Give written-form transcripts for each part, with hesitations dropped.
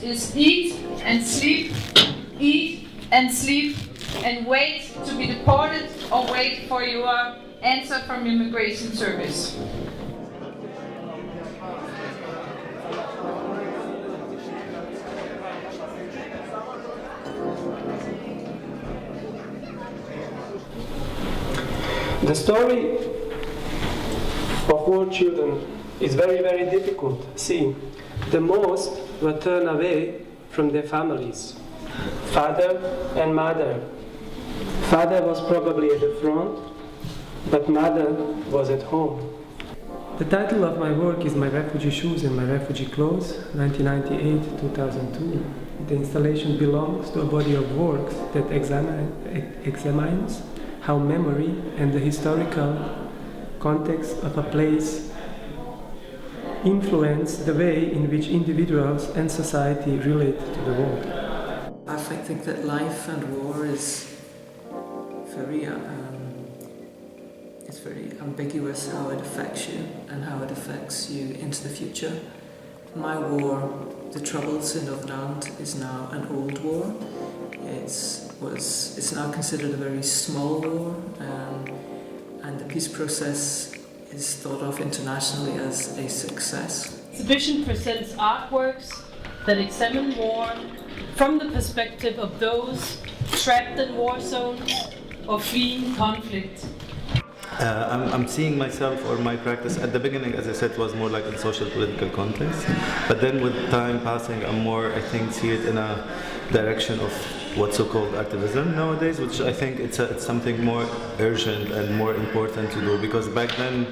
is eat and sleep, and wait to be deported or wait for your answer from immigration service. The story of war children is very, very difficult. See, the most were turned away from their families, father and mother. Father was probably at the front, but mother was at home. The title of my work is My Refugee Shoes and My Refugee Clothes, 1998-2002. The installation belongs to a body of works that examines how memory and the historical context of a place influence the way in which individuals and society relate to the world. I think that life and war is very ambiguous, how it affects you and how it affects you into the future. My war, the Troubles in Northern is now an old war. It's now considered a very small war, and the peace process is thought of internationally as a success. The exhibition presents artworks that examine war from the perspective of those trapped in war zones or fleeing conflict. I'm seeing myself or my practice at the beginning, as I said, was more like in social political context, but then with time passing, I'm more, I think, see it in a direction of what's so-called activism nowadays, which I think it's something more urgent and more important to do, because back then,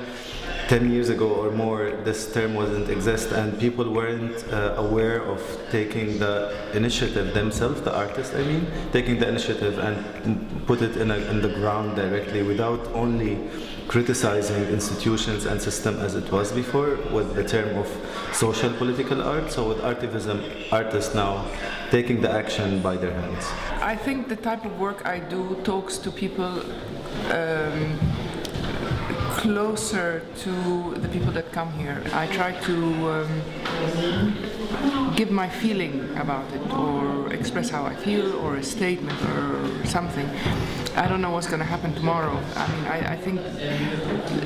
10 years ago or more, this term wasn't exist, and people weren't aware of taking the initiative themselves, the artists I mean, taking the initiative and put it in the ground directly without only criticizing institutions and system as it was before with the term of social political art. So with artivism, artists now taking the action by their hands. I think the type of work I do talks to people closer to the people that come here. I try to give my feeling about it, or express how I feel, or a statement or something. I don't know what's going to happen tomorrow. I mean, I think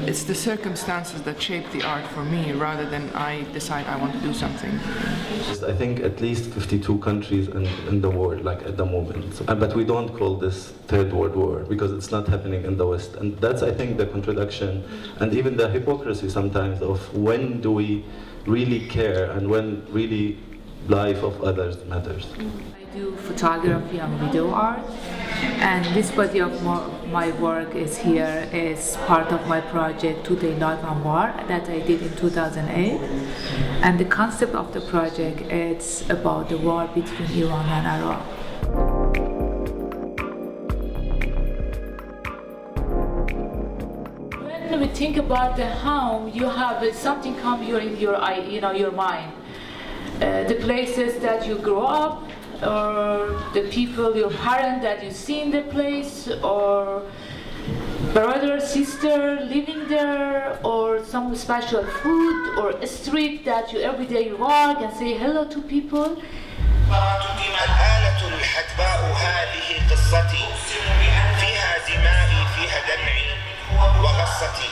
it's the circumstances that shape the art for me, rather than I decide I want to do something. I think at least 52 countries in the world, like at the moment. But we don't call this Third World War because it's not happening in the West. And that's, I think, the contradiction and even the hypocrisy sometimes of when do we really care and when really life of others matters. I do photography and video art, and this body of my work is here is part of my project Two-Day Life and War that I did in 2008. And the concept of the project is about the war between Iran and Iraq. When we think about the home, you have something come in your mind. The places that you grow up, or the people, your parents that you see in the place, or brother, sister living there, or some special food, or a street that you every day walk and say hello to people. الآلة الحدباء هذه قصتي فيها دمائي فيها دمعي وغصتي